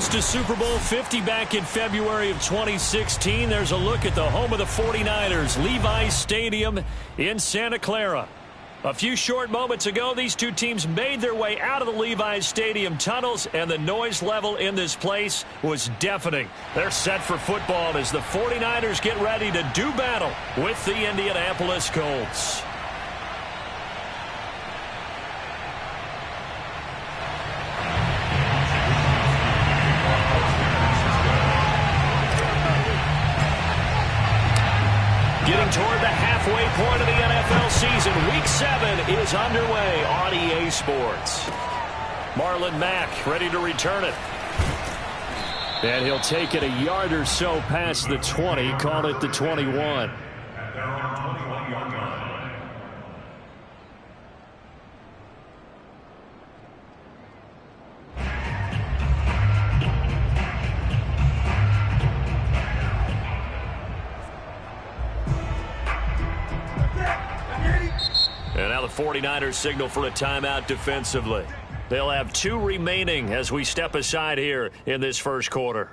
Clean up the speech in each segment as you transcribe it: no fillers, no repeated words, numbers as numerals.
lost to Super Bowl 50 back in February of 2016. There's a look at the home of the 49ers, Levi's Stadium in Santa Clara. A few short moments ago, these two teams made their way out of the Levi's Stadium tunnels, and the noise level in this place was deafening. They're set for football as the 49ers get ready to do battle with the Indianapolis Colts. Getting toward the halfway point of the NFL season, Week 7 is underway on EA Sports. Marlon Mack ready to return it. And he'll take it a yard or so past the 20, call it the 21. And now the 49ers signal for a timeout defensively. They'll have 2 remaining as we step aside here in this first quarter.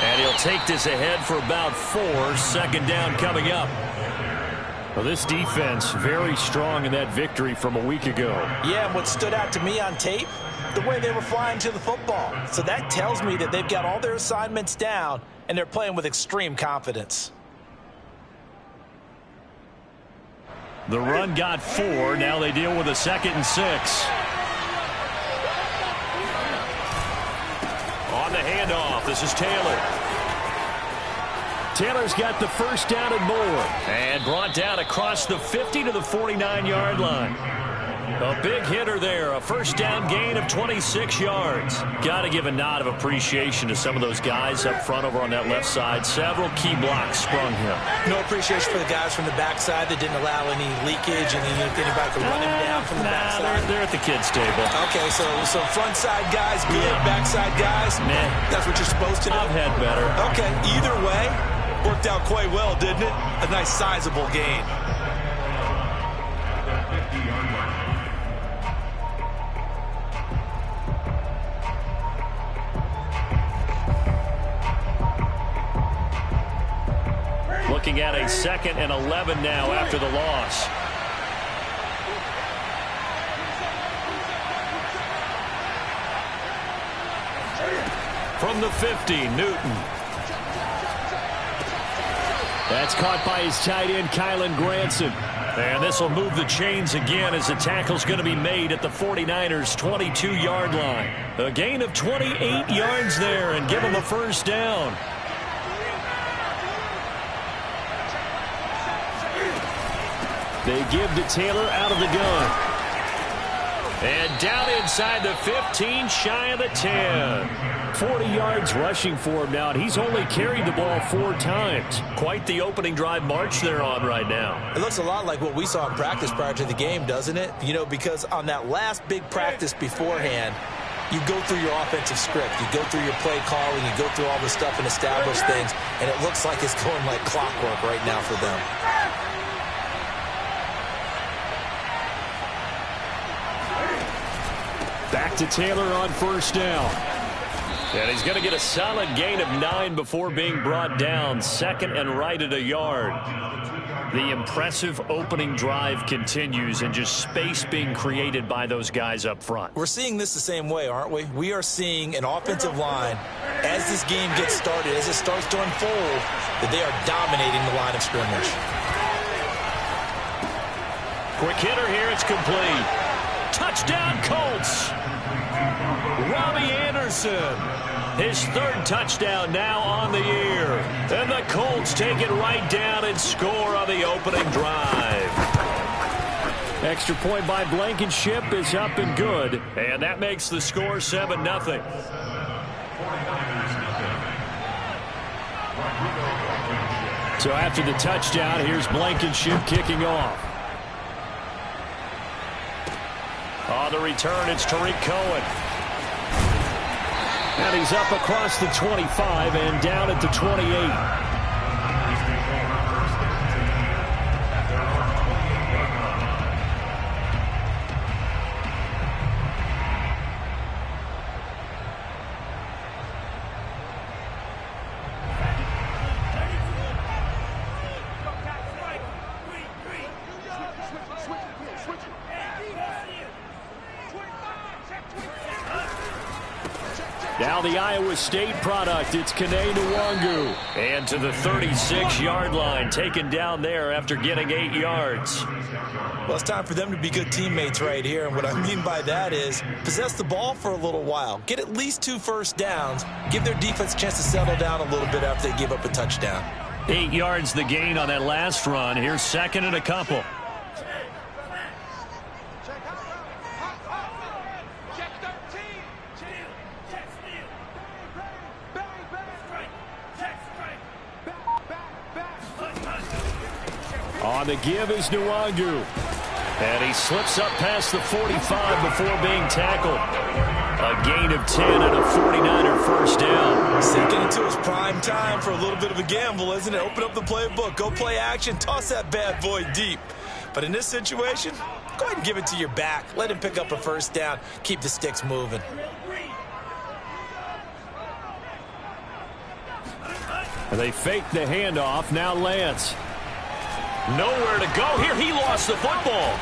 And he'll take this ahead for about 4. Second down coming up. Well, this defense very strong in that victory from a week ago. Yeah, and what stood out to me on tape, the way they were flying to the football. So that tells me that they've got all their assignments down, and they're playing with extreme confidence. The run got 4. Now they deal with a 2nd and 6. On the handoff, this is Taylor. Taylor's got the first down and more. And brought down across the 50 to the 49-yard line. A big hitter there. A first down gain of 26 yards. Got to give a nod of appreciation to some of those guys up front over on that left side. Several key blocks sprung him. No appreciation for the guys from the backside that didn't allow any leakage and anybody could run him down from the backside. They're at the kids' table. Okay, so front side guys good, backside guys, nah. That's what you're supposed to do? I've had better. Okay, either way, worked out quite well, didn't it? A nice sizable gain. Looking at a 2nd and 11 now after the loss. From the 50, Newton. That's caught by his tight end, Kylen Granson. And this will move the chains again as the tackle's going to be made at the 49ers' 22-yard line. A gain of 28 yards there and give him a first down. They give to Taylor out of the gun. And down inside the 15, shy of the 10. 40 yards rushing for him now, and he's only carried the ball 4 times. Quite the opening drive march they're on right now. It looks a lot like what we saw in practice prior to the game, doesn't it? You know, because on that last big practice beforehand, you go through your offensive script. You go through your play calling. You go through all the stuff and establish things, and it looks like it's going like clockwork right now for them. Back to Taylor on first down. And he's going to get a solid gain of 9 before being brought down. 2nd and right at a yard. The impressive opening drive continues and just space being created by those guys up front. We're seeing this the same way, aren't we? We are seeing an offensive line, as this game gets started, as it starts to unfold, that they are dominating the line of scrimmage. Quick hitter here, it's complete. Touchdown Colts. Robbie Anderson, his 3rd touchdown now on the year. And the Colts take it right down and score on the opening drive. Extra point by Blankenship is up and good. And that makes the score 7-0. So after the touchdown, here's Blankenship kicking off. On the return, it's Tariq Cohen. And he's up across the 25 and down at the 28. Now the Iowa State product, it's Kene Nwangu. And to the 36-yard line, taken down there after getting 8 yards. Well, it's time for them to be good teammates right here. And what I mean by that is possess the ball for a little while. Get at least 2 first downs. Give their defense a chance to settle down a little bit after they give up a touchdown. 8 yards the gain on that last run. Here's second and a couple. On the give is Nwangu. And he slips up past the 45 before being tackled. A gain of 10 and a 49er first down. Sinking into his prime time for a little bit of a gamble, isn't it? Open up the playbook, go play action, toss that bad boy deep. But in this situation, go ahead and give it to your back. Let him pick up a first down. Keep the sticks moving. They fake the handoff. Now Lance. Nowhere to go here. He lost the football.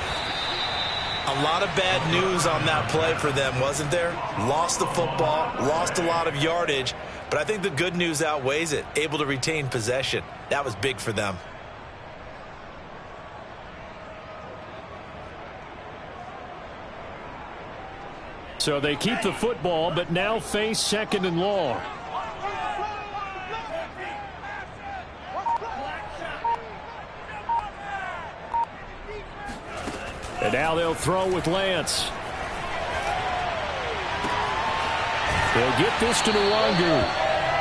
A lot of bad news on that play for them, wasn't there? Lost the football, lost a lot of yardage, but I think the good news outweighs it. Able to retain possession. That was big for them. So they keep the football, but now face second and long. And now they'll throw with Lance. They'll get this to Nwangu.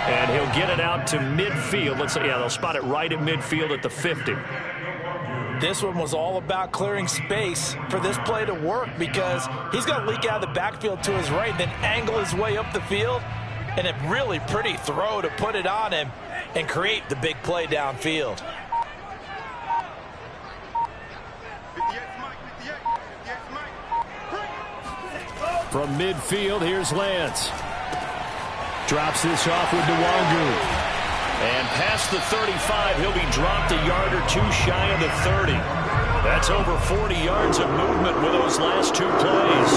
And he'll get it out to midfield. They'll spot it right at midfield at the 50. This one was all about clearing space for this play to work because he's going to leak out of the backfield to his right, then angle his way up the field. And a really pretty throw to put it on him and create the big play downfield. From midfield, here's Lance. Drops this off with Nwangu. And past the 35, he'll be dropped a yard or two shy of the 30. That's over 40 yards of movement with those last 2 plays.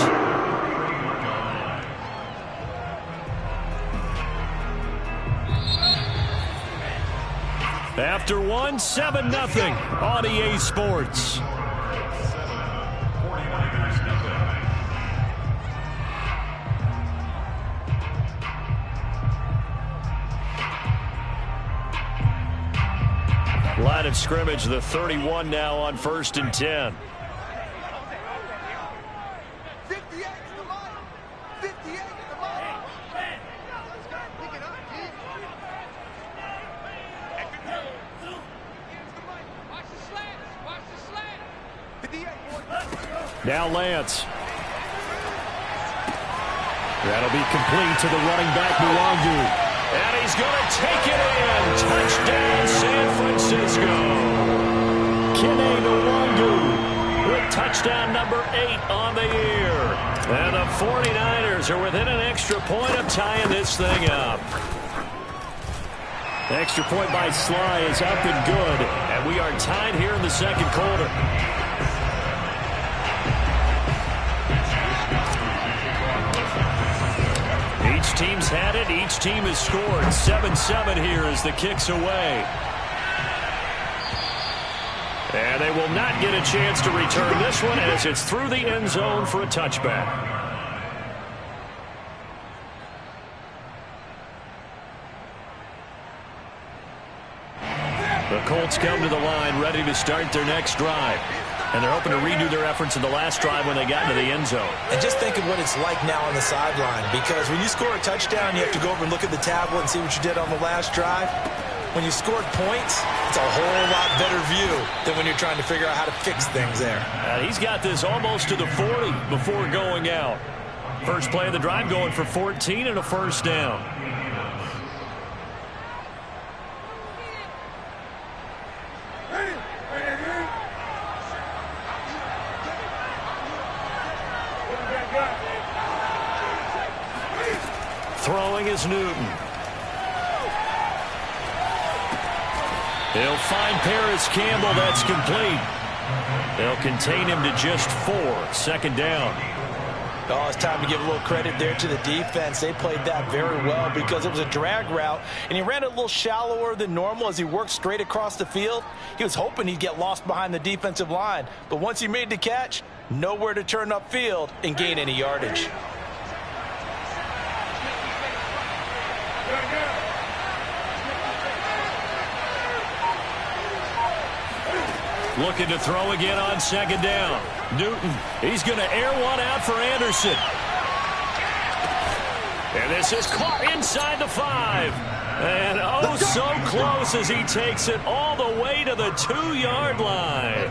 After one, 7-0 on EA Sports. Line of scrimmage, the 31 now on 1st and 10. Now Lance. That'll be complete to the running back, Nwangu. And he's going to take it in. Touchdown, San Francisco. Kene Nwangu with touchdown number 8 on the year. And the 49ers are within an extra point of tying this thing up. The extra point by Sly is up and good. And we are tied here in the second quarter. Each team's had it. Each team has scored. 7-7 here as the kick's away. And they will not get a chance to return this one as it's through the end zone for a touchback. The Colts come to the line ready to start their next drive. And they're hoping to redo their efforts in the last drive when they got into the end zone. And just think of what it's like now on the sideline, because when you score a touchdown, you have to go over and look at the tablet and see what you did on the last drive. when you scored points, it's a whole lot better view than when you're trying to figure out how to fix things there. He's got this almost to the 40 before going out. First play of the drive going for 14 and a first down. Throwing is Newton. He'll find Paris Campbell. That's complete. They'll contain him to just 4. Second down. Oh, it's time to give a little credit there to the defense. They played that very well because it was a drag route, and he ran it a little shallower than normal as he worked straight across the field. He was hoping he'd get lost behind the defensive line, but once he made the catch, nowhere to turn upfield and gain any yardage. Looking to throw again on second down. Newton, he's going to air one out for Anderson. And this is caught inside the 5. And oh, so close as he takes it all the way to the 2-yard line.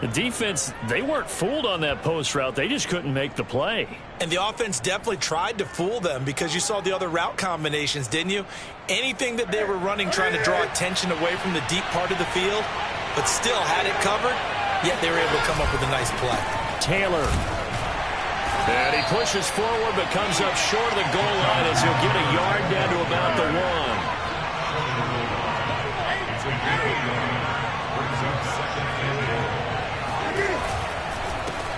The defense, they weren't fooled on that post route. They just couldn't make the play. And the offense definitely tried to fool them because you saw the other route combinations, didn't you? Anything that they were running trying to draw attention away from the deep part of the field, but still had it covered, yet they were able to come up with a nice play. Taylor. And he pushes forward but comes up short of the goal line as he'll get a yard down to about the 1.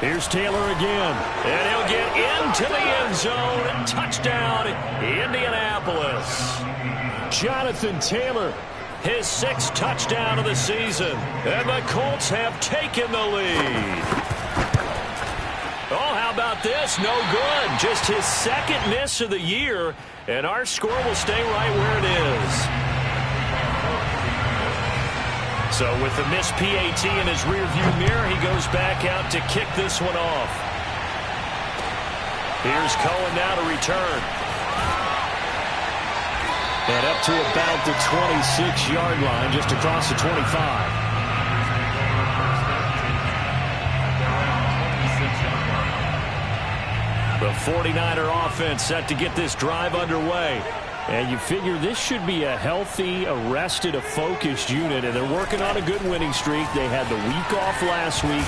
Here's Taylor again, and he'll get into the end zone. Touchdown, Indianapolis. Jonathan Taylor, his 6th touchdown of the season, and the Colts have taken the lead. Oh, how about this? No good. Just his 2nd miss of the year, and our score will stay right where it is. So with the missed PAT in his rearview mirror, he goes back out to kick this one off. Here's Cohen now to return. And up to about the 26-yard line, just across the 25. The 49er offense set to get this drive underway. And you figure this should be a healthy, a rested, a focused unit. And they're working on a good winning streak. They had the week off last week.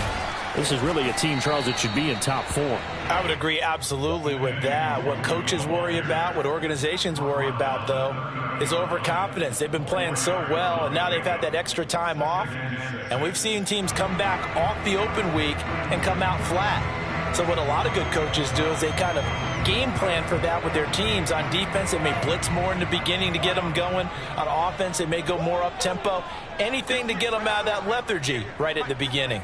This is really a team, Charles, that should be in top form. I would agree absolutely with that. What coaches worry about, what organizations worry about, though, is overconfidence. They've been playing so well, and now they've had that extra time off. And we've seen teams come back off the open week and come out flat. So what a lot of good coaches do is they kind of game plan for that with their teams. On defense, they may blitz more in the beginning to get them going. On offense, they may go more up-tempo. Anything to get them out of that lethargy right at the beginning.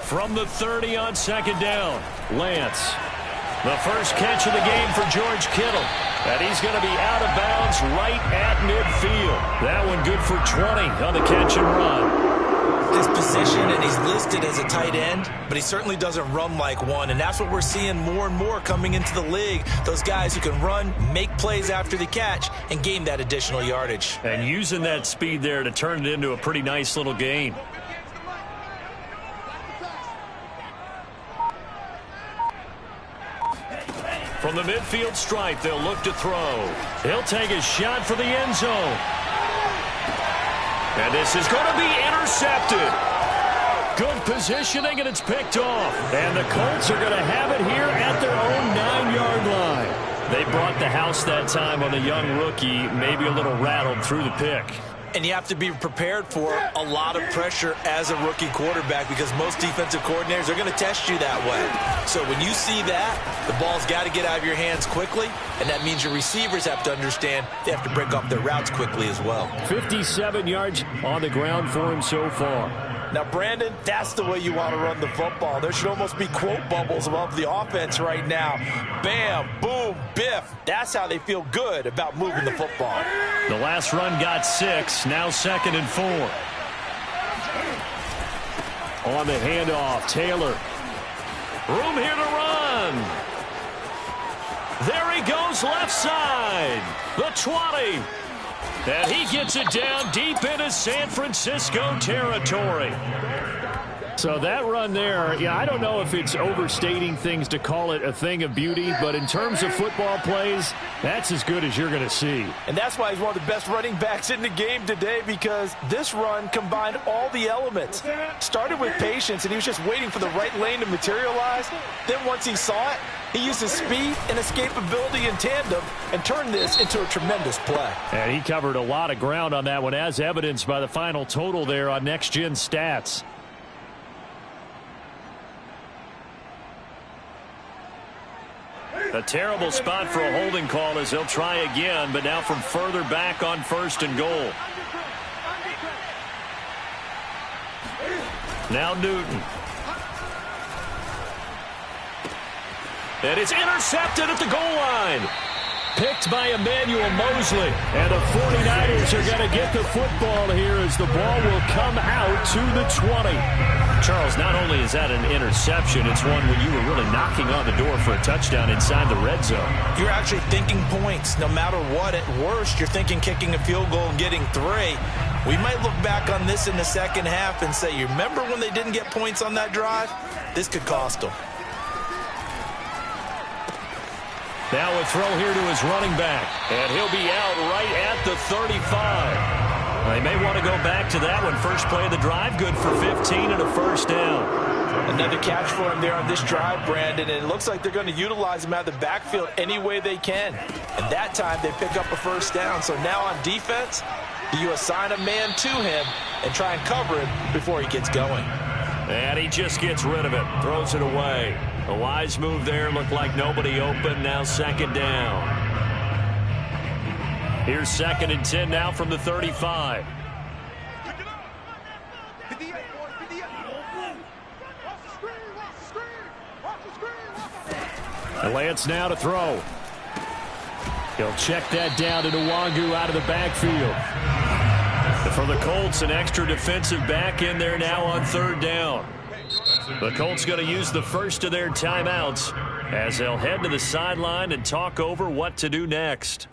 From the 30 on second down, Lance. The first catch of the game for George Kittle. And he's going to be out of bounds right at midfield. That one good for 20 on the catch and run. His position, and he's listed as a tight end, but he certainly doesn't run like one, and that's what we're seeing more and more coming into the league. Those guys who can run, make plays after the catch, and gain that additional yardage. And using that speed there to turn it into a pretty nice little gain. From the midfield stripe, they'll look to throw. He'll take a shot for the end zone. And this is going to be intercepted. Good positioning, and it's picked off. And the Colts are going to have it here at their own 9-yard line. They brought the house that time on the young rookie, maybe a little rattled through the pick. And you have to be prepared for a lot of pressure as a rookie quarterback because most defensive coordinators are going to test you that way. So when you see that, the ball's got to get out of your hands quickly, and that means your receivers have to understand they have to break off their routes quickly as well. 57 yards on the ground for him so far. Now, Brandon, that's the way you want to run the football. There should almost be quote bubbles above the offense right now. Bam, boom, biff. That's how they feel good about moving the football. The last run got 6, now 2nd and 4. On the handoff, Taylor. Room here to run. There he goes. goes left side. The 20. And he gets it down deep into San Francisco territory. So that run there, yeah, I don't know if it's overstating things to call it a thing of beauty, but in terms of football plays, that's as good as you're going to see. And that's why he's one of the best running backs in the game today, because this run combined all the elements. Started with patience, and he was just waiting for the right lane to materialize. Then once he saw it, he used his speed and escapability in tandem and turned this into a tremendous play. And he covered a lot of ground on that one, as evidenced by the final total there on Next Gen Stats. A terrible spot for a holding call as they'll try again, but now from further back on 1st and goal. Now Newton. And it's intercepted at the goal line. Picked by Emmanuel Mosley. And the 49ers are going to get the football here as the ball will come out to the 20. Charles, not only is that an interception, it's one when you were really knocking on the door for a touchdown inside the red zone. You're actually thinking points. No matter what, at worst, you're thinking kicking a field goal and getting 3. We might look back on this in the second half and say, you remember when they didn't get points on that drive? This could cost them. Now a throw here to his running back, and he'll be out right at the 35. They may want to go back to that one. First play of the drive, good for 15 and a first down. Another catch for him there on this drive, Brandon, and it looks like they're going to utilize him out of the backfield any way they can. And that time they pick up a first down. So now on defense, you assign a man to him and try and cover him before he gets going. And he just gets rid of it, throws it away. A wise move there, looked like nobody open, now second down. Here's 2nd and 10 now from the 35. Lance now to throw. He'll check that down to Nwangu out of the backfield. For the Colts, an extra defensive back in there now on 3rd down. The Colts going to use the first of their timeouts as they'll head to the sideline and talk over what to do next.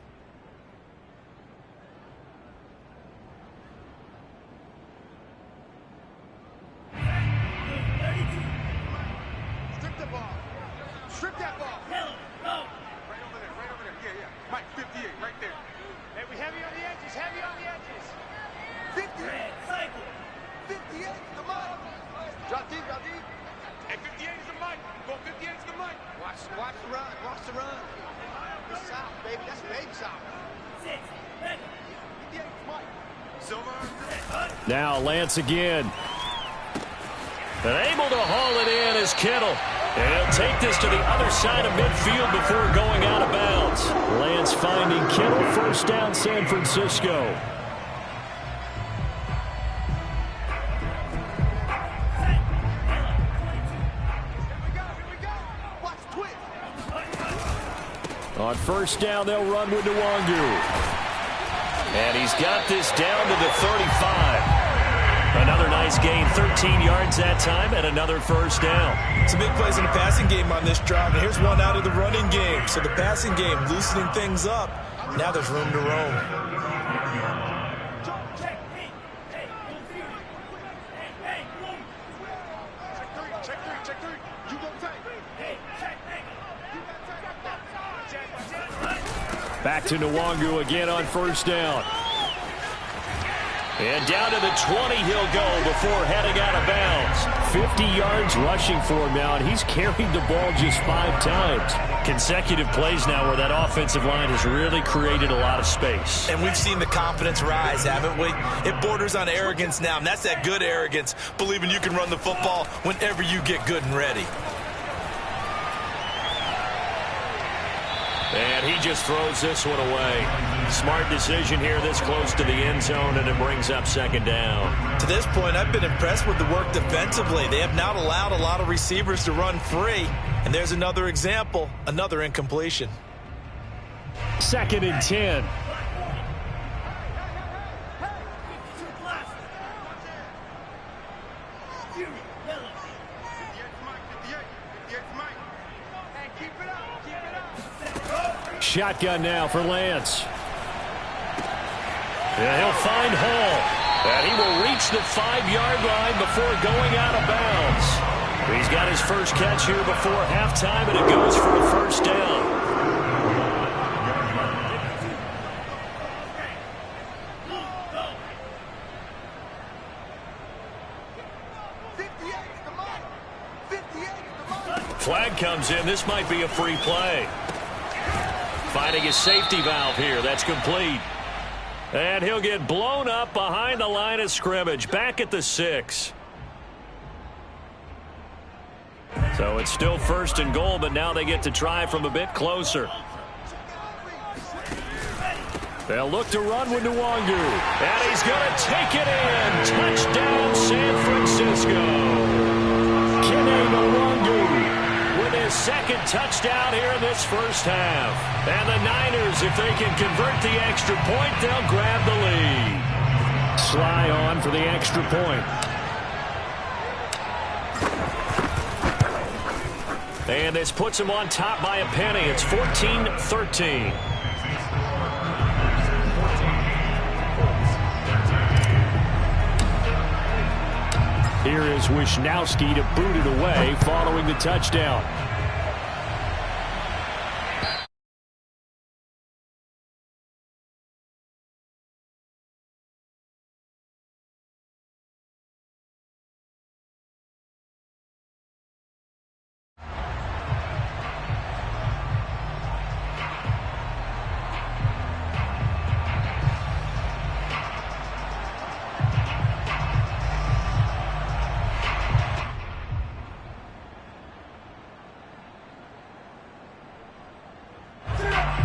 Strip that ball. Right over there. Yeah. Mike, 58, right there. Hey, we heavy on the edges, 58, come on. Drop deep. Hey, 58 is the mic. Go 58 is the mic. Watch the run. It's South, baby. That's baby South. 58 is Mike. Silver. Now Lance again. And able to haul it in is Kittle. And he'll take this to the other side of midfield before going out of bounds. Lance finding Kittle, first down San Francisco. On first down, they'll run with Nwangu. And he's got this down to the 35. Another nice gain, 13 yards that time, and another first down. Some big plays in the passing game on this drive, and here's one out of the running game. So the passing game loosening things up. Now there's room to roam. Check three. You go take. Back to Nwangu again on first down. And down to the 20 he'll go before heading out of bounds. 50 yards rushing for him now, and he's carried the ball just 5 times. Consecutive plays now where that offensive line has really created a lot of space. And we've seen the confidence rise, haven't we? It borders on arrogance now, and that's that good arrogance, believing you can run the football whenever you get good and ready. And he just throws this one away. Smart decision here this close to the end zone, and it brings up second down. To this point, I've been impressed with the work defensively. They have not allowed a lot of receivers to run free. And there's another example, another incompletion. 2nd and 10. shotgun now for Lance. And he'll find Hall. And he will reach the 5-yard line before going out of bounds. He's got his first catch here before halftime, and it goes for a first down. Flag comes in. This might be a free play. Finding a safety valve here. That's complete. And he'll get blown up behind the line of scrimmage. Back at the 6. So it's still 1st and goal, but now they get to try from a bit closer. They'll look to run with Nwangu. And he's going to take it in. Touchdown, San Francisco. Kene Nwangu with his second touchdown here in this first half. And the Niners, if they can convert the extra point, they'll grab the lead. Sly on for the extra point. And this puts him on top by a penny. It's 14-13. Here is Wisnowski to boot it away following the touchdown.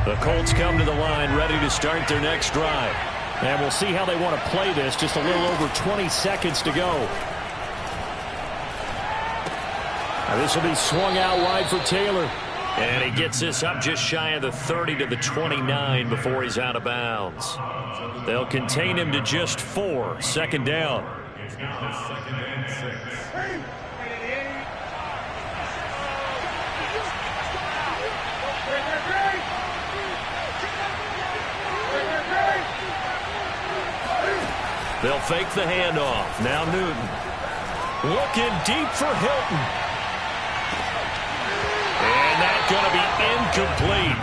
The Colts come to the line ready to start their next drive. And we'll see how they want to play this. Just a little over 20 seconds to go. Now this will be swung out wide for Taylor. And he gets this up just shy of the 30 to the 29 before he's out of bounds. They'll contain him to just 4. 2nd down. They'll fake the handoff. Now Newton. Looking deep for Hilton. And that's going to be incomplete.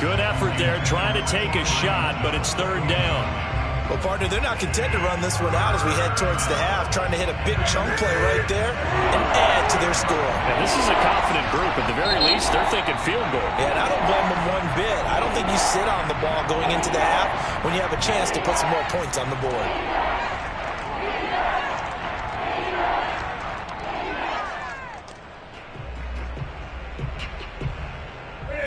Good effort there trying to take a shot, but it's 3rd down. Well, partner, they're not content to run this one out as we head towards the half, trying to hit a big chunk play right there and add to their score. And this is a confident group. At the very least, they're thinking field goal. Yeah, and I don't blame them one bit. I don't think you sit on the ball going into the half when you have a chance to put some more points on the board.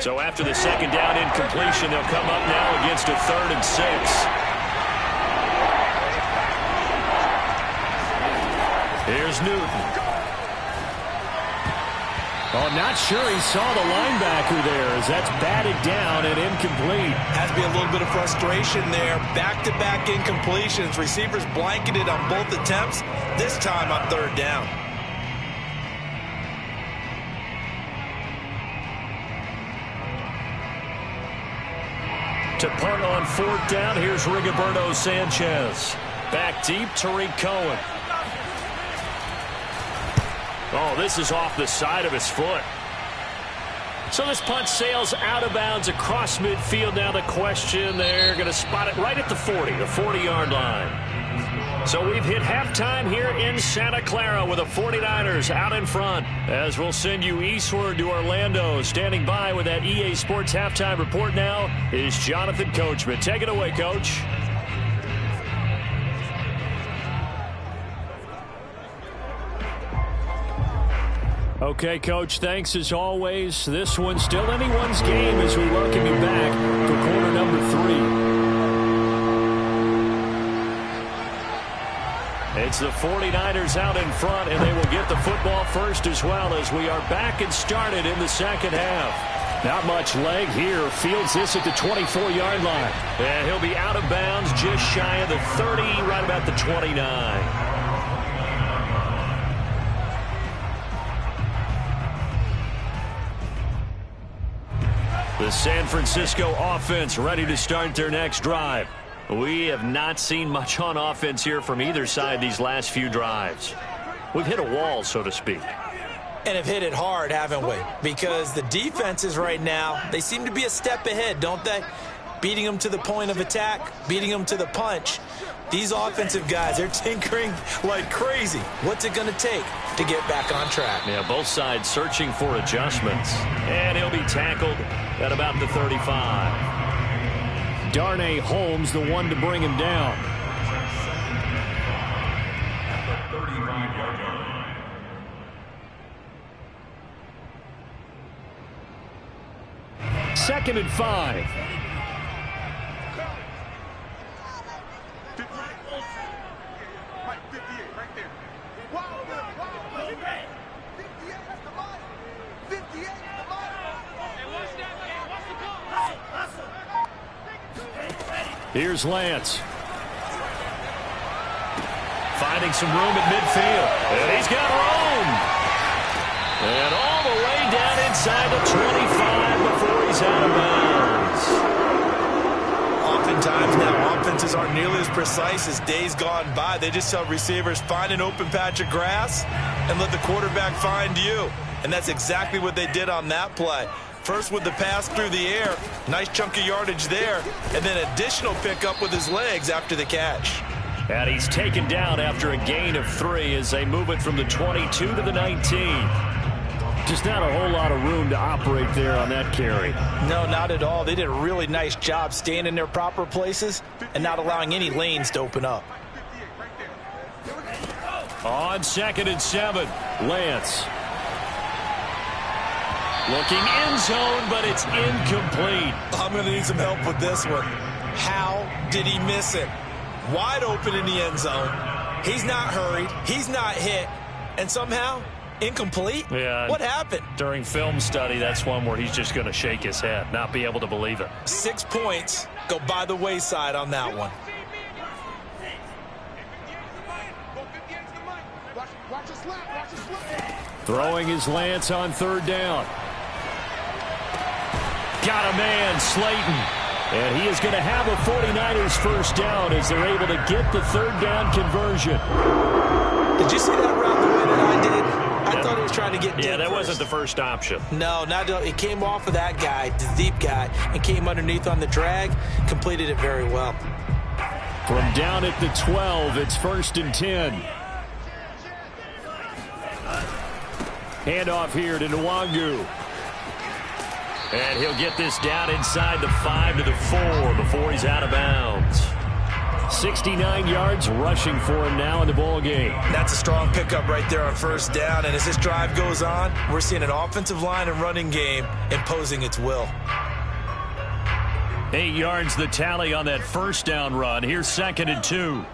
So after the 2nd down incompletion, they'll come up now against a 3rd and 6. Here's Newton. Oh, not sure he saw the linebacker there as that's batted down and incomplete. Has to be a little bit of frustration there. Back-to-back incompletions. Receivers blanketed on both attempts. This time on 3rd down. To punt on 4th down, here's Rigoberto Sanchez. Back deep, Tariq Cohen. Oh, this is off the side of his foot. So this punt sails out of bounds across midfield. Now the question, they're going to spot it right at the 40, the 40-yard line. So we've hit halftime here in Santa Clara with the 49ers out in front. As we'll send you eastward to Orlando. Standing by with that EA Sports halftime report now is Jonathan Coachman. Take it away, Coach. Okay, Coach, thanks as always. This one's still anyone's game as we welcome you back for quarter number 3. It's the 49ers out in front, and they will get the football first as well as we are back and started in the 2nd half. Not much leg here. Fields this at the 24-yard line. And he'll be out of bounds just shy of the 30, right about the 29. The San Francisco offense ready to start their next drive. We have not seen much on offense here from either side these last few drives. We've hit a wall, so to speak. And have hit it hard, haven't we? Because the defenses right now, they seem to be a step ahead, don't they? Beating them to the point of attack, beating them to the punch. These offensive guys, they're tinkering like crazy. What's it going to take to get back on track? Yeah, both sides searching for adjustments. And he'll be tackled at about the 35. Darnay Holmes, the one to bring him down. Second and 5. Here's Lance. Finding some room at midfield. And he's got room. And all the way down inside the 25 before he's out of bounds. Oftentimes now, offenses aren't nearly as precise as days gone by. They just tell receivers, find an open patch of grass and let the quarterback find you. And that's exactly what they did on that play. First with the pass through the air, nice chunk of yardage there, and then additional pickup with his legs after the catch. And he's taken down after a gain of 3 as they move it from the 22 to the 19. Just not a whole lot of room to operate there on that carry. No, not at all. They did a really nice job staying in their proper places and not allowing any lanes to open up. On 2nd and 7, Lance. Looking end zone, but it's incomplete. I'm going to need some help with this one. How did he miss it? Wide open in the end zone. He's not hurried. He's not hit. And somehow, incomplete? Yeah. What happened? During film study, that's one where he's just going to shake his head, not be able to believe it. 6 points go by the wayside on that one. Throwing his Lance on 3rd down. Got a man, Slayton. And he is going to have a 49ers first down as they're able to get the 3rd down conversion. Did you see that route the way that I did? I thought he was trying to get deep. Yeah, that first. wasn't the first option. No, not it came off of that guy, the deep guy, and came underneath on the drag. Completed it very well. From down at the 12, it's 1st and 10. Handoff here to Nwangu. And he'll get this down inside the 5 to the 4 before he's out of bounds. 69 yards rushing for him now in the ball game. That's a strong pickup right there on 1st down. And as this drive goes on, we're seeing an offensive line and running game imposing its will. 8 yards the tally on that 1st down run. Here's 2nd and 2.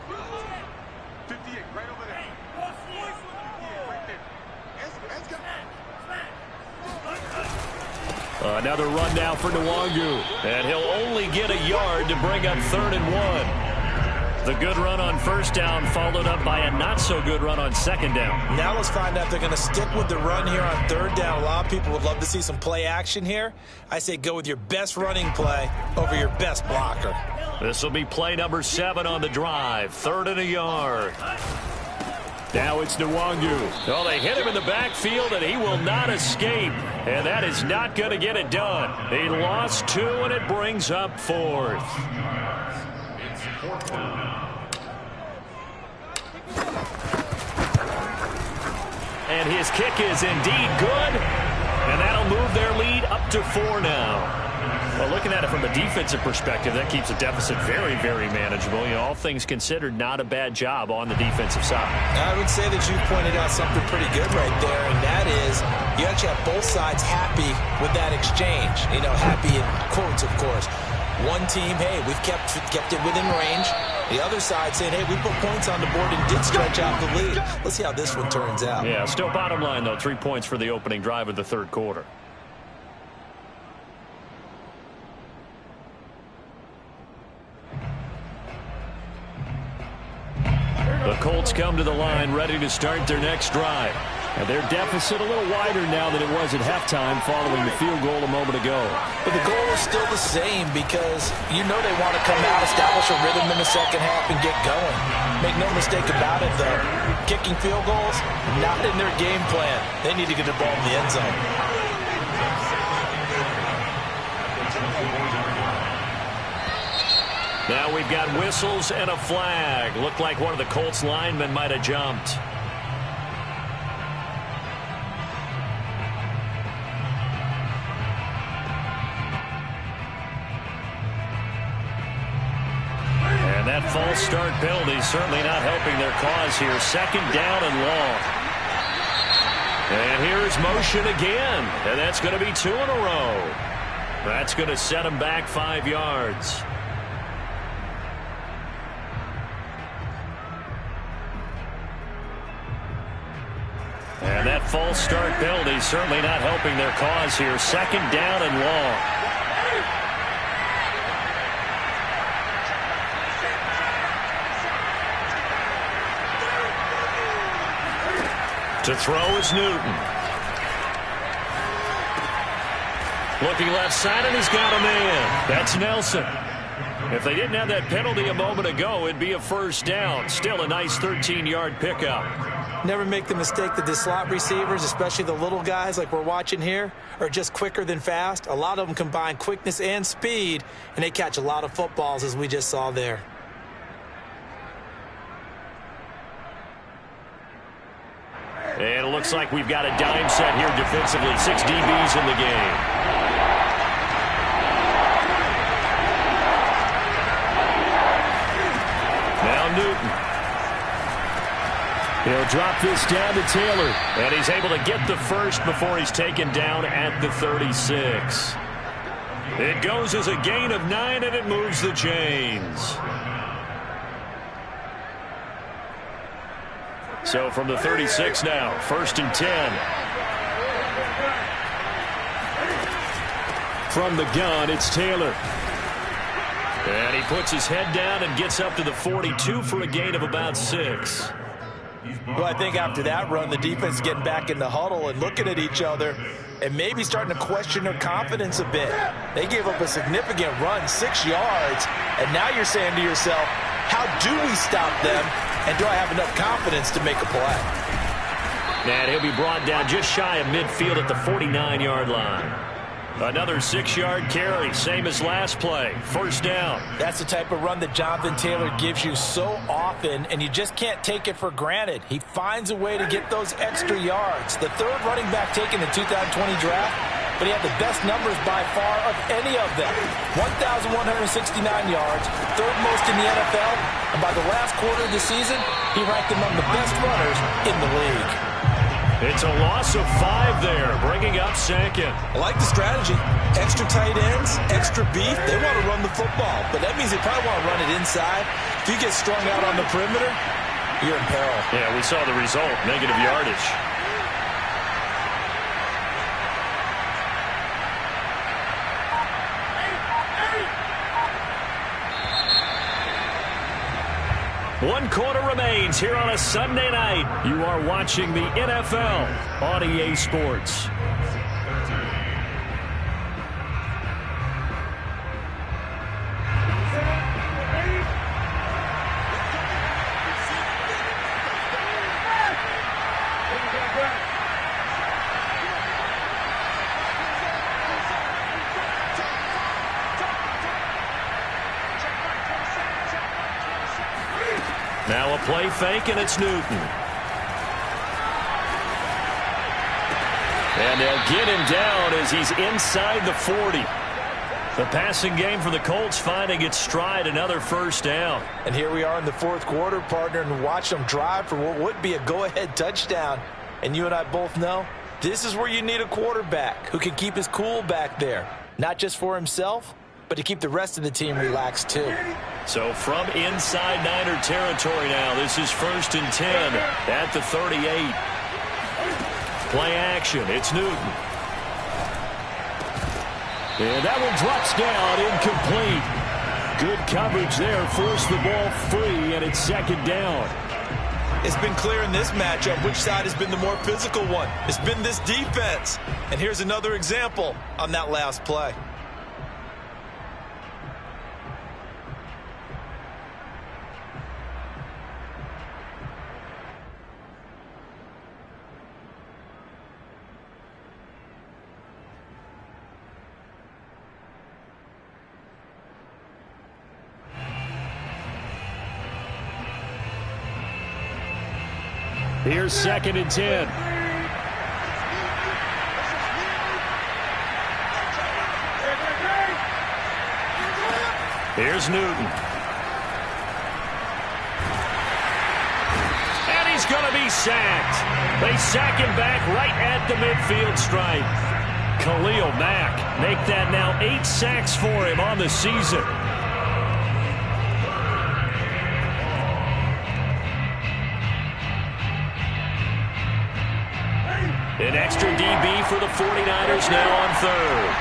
Another run now for Nwangu. And he'll only get a yard to bring up 3rd and 1. The good run on 1st down followed up by a not-so-good run on 2nd down. Now let's find out if they're going to stick with the run here on 3rd down. A lot of people would love to see some play action here. I say go with your best running play over your best blocker. This will be play number 7 on the drive. 3rd and a yard. Now it's Nwangu. Oh, they hit him in the backfield, and he will not escape. And that is not going to get it done. He lost 2, and it brings up 4th. And his kick is indeed good. And that'll move their lead up to 4 now. Well, looking at it from a defensive perspective, that keeps the deficit very, very manageable. You know, all things considered, not a bad job on the defensive side. I would say that you've pointed out something pretty good right there, and that is you actually have both sides happy with that exchange. You know, happy in quotes, of course. One team, hey, we've kept it within range. The other side saying, hey, we put points on the board and did stretch out the lead. Let's see how this one turns out. Yeah, still bottom line, though, 3 points for the opening drive of the 3rd quarter. The Colts come to the line ready to start their next drive. And their deficit a little wider now than it was at halftime following the field goal a moment ago. But the goal is still the same because you know they want to come out, establish a rhythm in the second half, and get going. Make no mistake about it, though. Kicking field goals, not in their game plan. They need to get the ball in the end zone. Now we've got whistles and a flag. Looked like one of the Colts linemen might have jumped. And that false start penalty certainly not helping their cause here. Second down and long. And here's motion again. And that's going to be 2 in a row. That's going to set them back 5 yards. And that false start penalty certainly not helping their cause here. Second down and long. To throw is Newton. Looking left side, and he's got a man. That's Nelson. If they didn't have that penalty a moment ago, it'd be a first down. Still a nice 13-yard pickup. Never make the mistake that the slot receivers, especially the little guys like we're watching here, are just quicker than fast. A lot of them combine quickness and speed, and they catch a lot of footballs, as we just saw there. And it looks like we've got a dime set here defensively. 6 DBs in the game. Now Newton. He'll drop this down to Taylor. And he's able to get the first before he's taken down at the 36. It goes as a gain of 9, and it moves the chains. So from the 36 now, 1st and 10. From the gun, it's Taylor. And he puts his head down and gets up to the 42 for a gain of about 6. Well, I think after that run, the defense is getting back in the huddle and looking at each other and maybe starting to question their confidence a bit. They gave up a significant run, 6 yards, and now you're saying to yourself, how do we stop them, and do I have enough confidence to make a play? And he'll be brought down just shy of midfield at the 49-yard line. Another 6-yard carry, same as last play. First down. That's the type of run that Jonathan Taylor gives you so often, and you just can't take it for granted. He finds a way to get those extra yards. The third running back taken in the 2020 draft, but he had the best numbers by far of any of them. 1,169 yards, third most in the NFL, and by the last quarter of the season, he ranked among the best runners in the league. It's a loss of 5 there, bringing up second. I like the strategy. Extra tight ends, extra beef. They want to run the football, but that means they probably want to run it inside. If you get strung out on the perimeter, you're in peril. Yeah, we saw the result, negative yardage. One quarter remains here on a Sunday night. You are watching the NFL on EA Sports. Now a play fake, and it's Newton. And they'll get him down as he's inside the 40. The passing game for the Colts finding its stride, another first down. And here we are in the fourth quarter, partner, and watch them drive for what would be a go-ahead touchdown. And you and I both know this is where you need a quarterback who can keep his cool back there. Not just for himself, but to keep the rest of the team relaxed too. So from inside Niner territory now, this is 1st and 10 at the 38. Play action, it's Newton. And that one drops down, incomplete. Good coverage there, forced the ball free, and it's second down. It's been clear in this matchup which side has been the more physical one. It's been this defense. And here's another example on that last play. Here's 2nd and 10. Here's Newton. And he's going to be sacked. They sack him back right at the midfield stripe. Khalil Mack make that now 8 sacks for him on the season. An extra DB for the 49ers now on 3rd.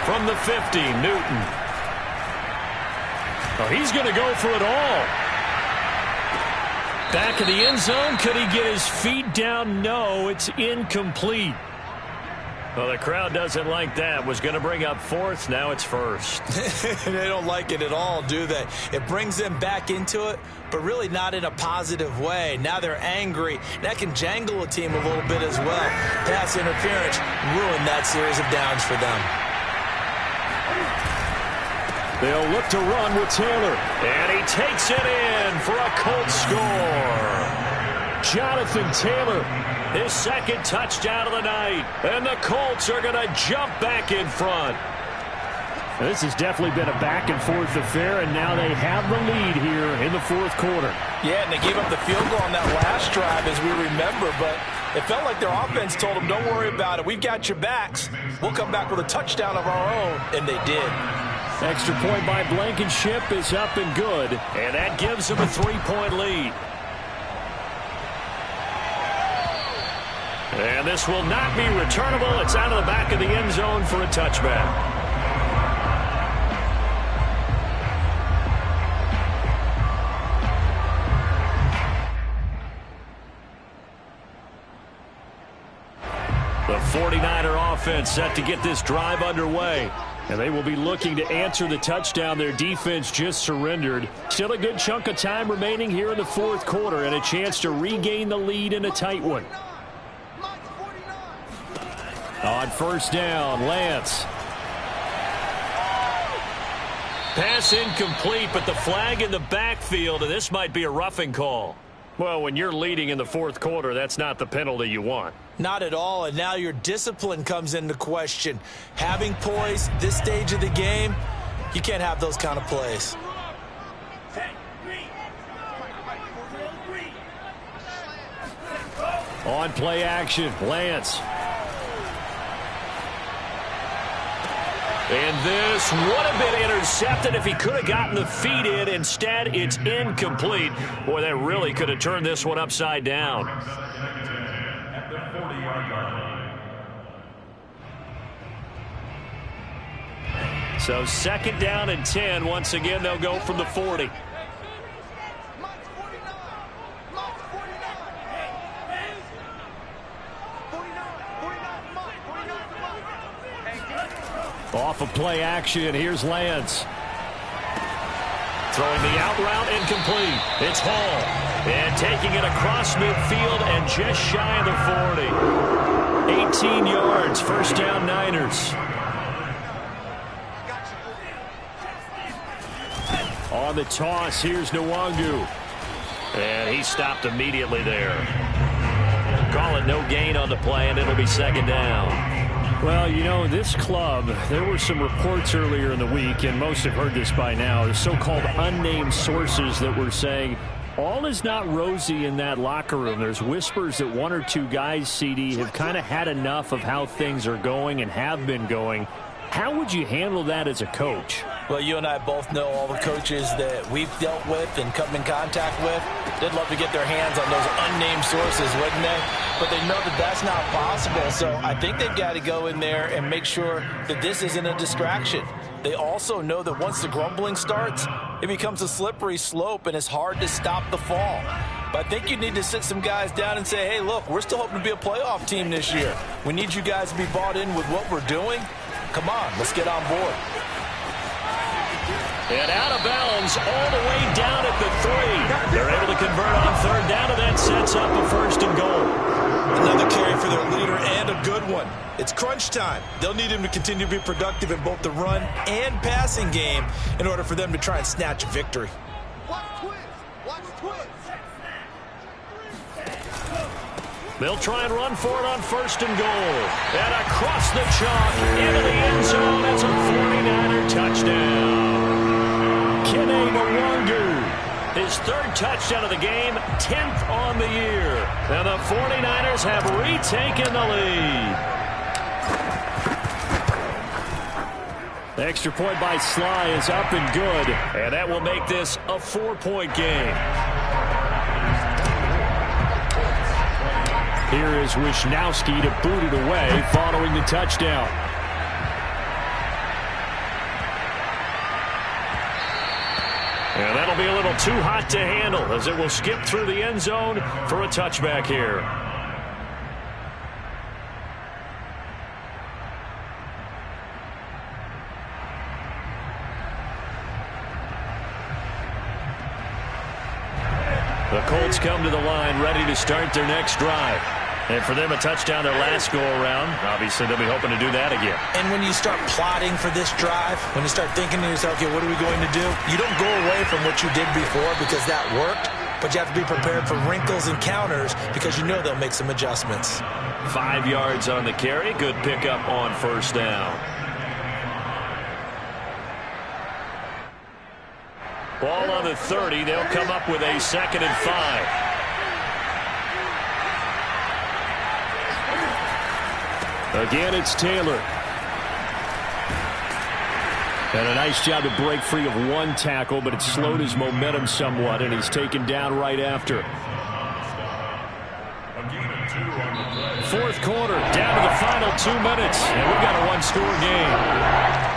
From the 50, Newton. Oh, he's going to go for it all. Back of the end zone. Could he get his feet down? No, it's incomplete. Well, the crowd doesn't like that. Was going to bring up 4th. Now it's 1st. They don't like it at all, do they? It brings them back into it, but really not in a positive way. Now they're angry. That can jangle a team a little bit as well. Pass interference ruined that series of downs for them. They'll look to run with Taylor. And he takes it in for a Colts score. Jonathan Taylor, his 2nd touchdown of the night. And the Colts are going to jump back in front. This has definitely been a back-and-forth affair, and now they have the lead here in the 4th quarter. Yeah, and they gave up the field goal on that last drive, as we remember, but it felt like their offense told them, don't worry about it. We've got your backs. We'll come back with a touchdown of our own, and they did. Extra point by Blankenship is up and good, and that gives them a 3-point lead. And this will not be returnable. It's out of the back of the end zone for a touchback. The 49er offense set to get this drive underway. And they will be looking to answer the touchdown their defense just surrendered. Still a good chunk of time remaining here in the 4th quarter and a chance to regain the lead in a tight one. On 1st down, Lance. Pass incomplete, but the flag in the backfield, and this might be a roughing call. Well, when you're leading in the 4th quarter, that's not the penalty you want. Not at all, and now your discipline comes into question. Having poise this stage of the game, you can't have those kind of plays. On play action, Lance. And this would have been intercepted if he could have gotten the feet in. Instead, it's incomplete. Boy, that really could have turned this one upside down. So 2nd down and 10. Once again, they'll go from the 40. Off of play action, here's Lance. Throwing the out route incomplete. It's Hall. And taking it across midfield and just shy of the 40. 18 yards, 1st down Niners. On the toss, here's Nwangu. And he stopped immediately there. Call it no gain on the play, and it'll be 2nd down. Well, you know, this club, there were some reports earlier in the week, and most have heard this by now, the so-called unnamed sources that were saying all is not rosy in that locker room. There's whispers that 1 or 2 guys, CD, have kind of had enough of how things are going and have been going. How would you handle that as a coach? Well, you and I both know all the coaches that we've dealt with and come in contact with. They'd love to get their hands on those unnamed sources, wouldn't they? But they know that that's not possible. So I think they've got to go in there and make sure that this isn't a distraction. They also know that once the grumbling starts, it becomes a slippery slope and it's hard to stop the fall. But I think you need to sit some guys down and say, hey, look, we're still hoping to be a playoff team this year. We need you guys to be bought in with what we're doing. Come on, let's get on board. And out of bounds all the way down at the 3. They're able to convert on third down, and that sets up a first and goal. Another carry for their leader and a good one. It's crunch time. They'll need him to continue to be productive in both the run and passing game in order for them to try and snatch a victory. Watch twins. Watch twins. They'll try and run for it on first and goal. And across the chalk into the end zone. That's a 49er touchdown. Kene Nwangu, his third touchdown of the game, 10th on the year. And the 49ers have retaken the lead. The extra point by Sly is up and good. And that will make this a 4-point game. Here is Wisnowski to boot it away following the touchdown. And that'll be a little too hot to handle as it will skip through the end zone for a touchback here. The Colts come to the line ready to start their next drive. And for them, a touchdown their last go-around. Obviously, they'll be hoping to do that again. And when you start plotting for this drive, when you start thinking to yourself, okay, what are we going to do? You don't go away from what you did before because that worked, but you have to be prepared for wrinkles and counters because you know they'll make some adjustments. 5 yards on the carry. Good pickup on first down. Ball on the 30. They'll come up with a 2nd and 5. Again, it's Taylor. And a nice job to break free of one tackle, but it slowed his momentum somewhat, and he's taken down right after. Fourth quarter, down to the final 2 minutes, and we've got a one-score game.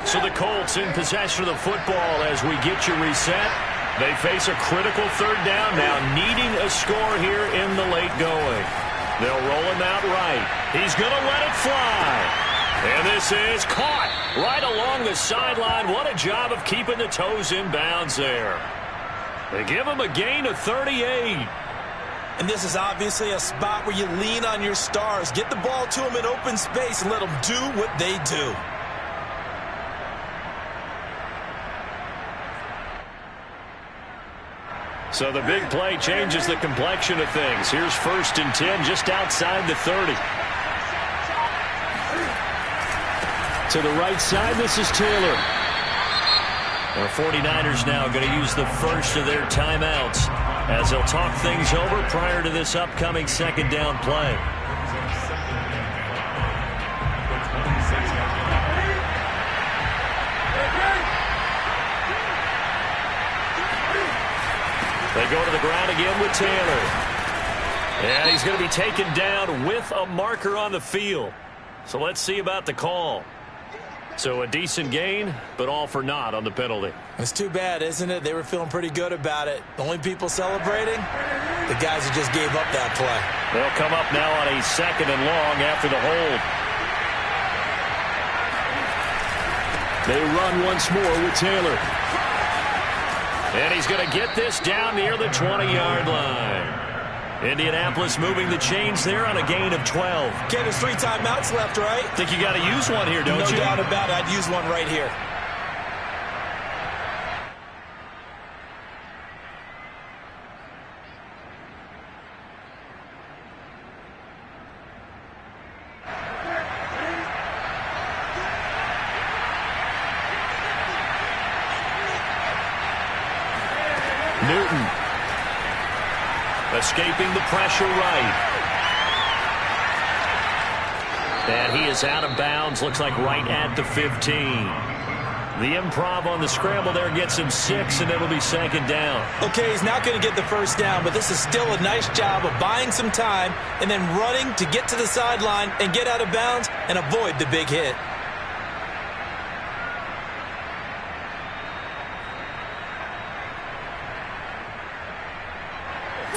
So the Colts in possession of the football as we get you reset. They face a critical third down now, needing a score here in the late going. They'll roll him out right. He's going to let it fly. And this is caught right along the sideline. What a job of keeping the toes in bounds there. They give him a gain of 38. And this is obviously a spot where you lean on your stars. Get the ball to them in open space and let them do what they do. So the big play changes the complexion of things. Here's 1st and 10 just outside the 30. To the right side, this is Taylor. The 49ers now going to use the first of their timeouts as they'll talk things over prior to this upcoming 2nd down play. They go to the ground again with Taylor. And he's going to be taken down with a marker on the field. So let's see about the call. So a decent gain, but all for naught on the penalty. It's too bad, isn't it? They were feeling pretty good about it. The only people celebrating, the guys who just gave up that play. They'll come up now on a 2nd and long after the hold. They run once more with Taylor. And he's going to get this down near the 20-yard line. Indianapolis moving the chains there on a gain of 12. Ken, there's 3 timeouts left, right? Think you got to use one here, don't you? No doubt about it. I'd use one right here. Newton Escaping the pressure right. And he is out of bounds. Looks like right at the 15. The improv on the scramble there gets him 6, and it'll be second down. Okay, he's not going to get the first down, but this is still a nice job of buying some time and then running to get to the sideline and get out of bounds and avoid the big hit.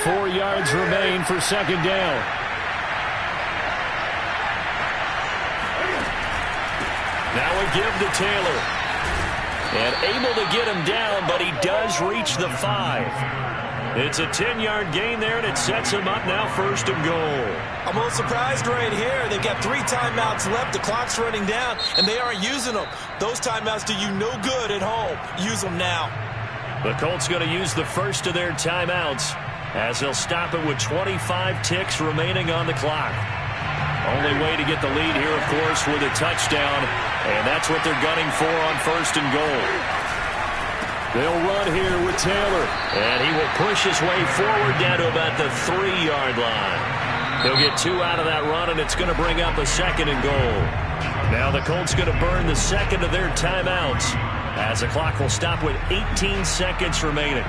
Four yards remain for second down. Now a give to Taylor. And able to get him down, but he does reach the 5. It's a 10-yard gain there, and it sets him up now first and goal. I'm a little surprised right here. They've got 3 timeouts left. The clock's running down, and they aren't using them. Those timeouts do you no good at home. Use them now. The Colts going to use the first of their timeouts as they'll stop it with 25 ticks remaining on the clock. Only way to get the lead here, of course, with a touchdown, and that's what they're gunning for on first and goal. They'll run here with Taylor, and he will push his way forward down to about the 3-yard line. He'll get 2 out of that run, and it's going to bring up a second and goal. Now the Colts going to burn the second of their timeouts as the clock will stop with 18 seconds remaining.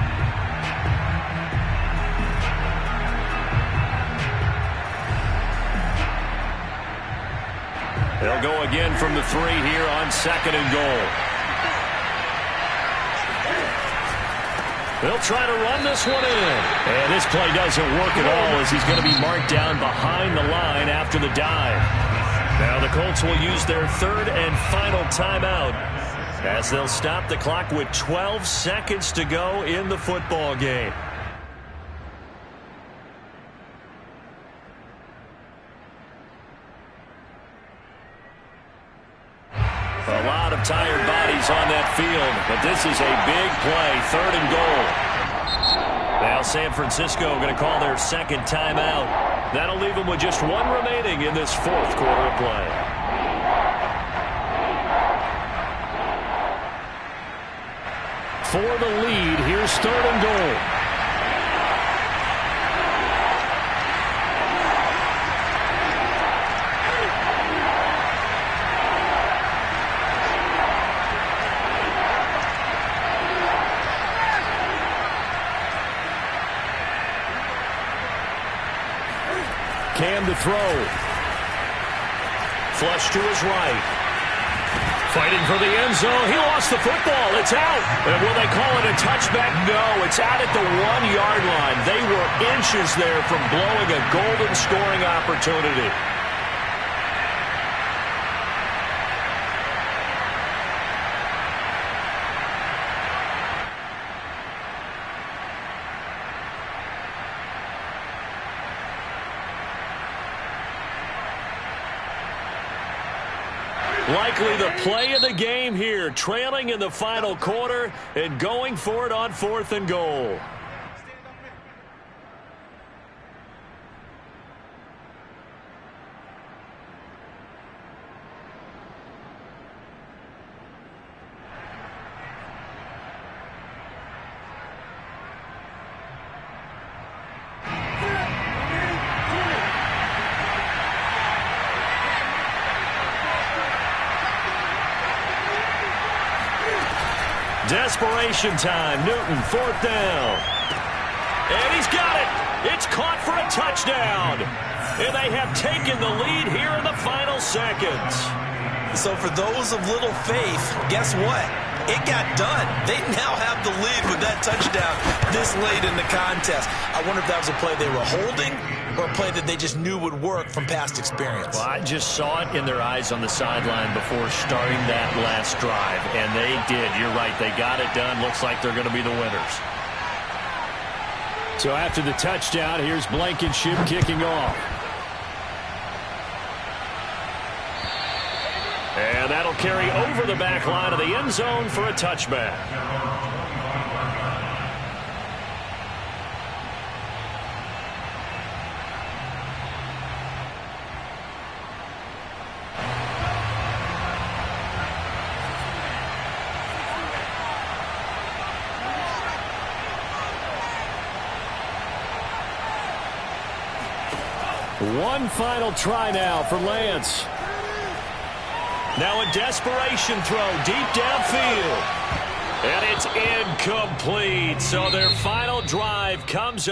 They'll go again from the 3 here on second and goal. They'll try to run this one in. And this play doesn't work at all as he's going to be marked down behind the line after the dive. Now the Colts will use their third and final timeout as they'll stop the clock with 12 seconds to go in the football game. A lot of tired bodies on that field, but this is a big play, third and goal. Now San Francisco going to call their second timeout. That'll leave them with just 1 remaining in this fourth quarter of play. For the lead, here's third and goal. Cam to throw. Flush to his right. Fighting for the end zone. He lost the football. It's out. And will they call it a touchback? No, it's out at the 1-yard line. They were inches there from blowing a golden scoring opportunity. Likely the play of the game here, trailing in the final quarter and going for it on fourth and goal. Desperation time. Newton, fourth down. And he's got it. It's caught for a touchdown. And they have taken the lead here in the final seconds. So for those of little faith, guess what? It got done. They now have the lead with that touchdown this late in the contest. I wonder if that was a play they were holding or a play that they just knew would work from past experience. Well, I just saw it in their eyes on the sideline before starting that last drive, and they did. You're right. They got it done. Looks like they're going to be the winners. So after the touchdown, here's Blankenship kicking off. And that'll carry over the back line of the end zone for a touchback. One final try now for Lance. Now a desperation throw deep downfield. And it's incomplete. So their final drive comes up.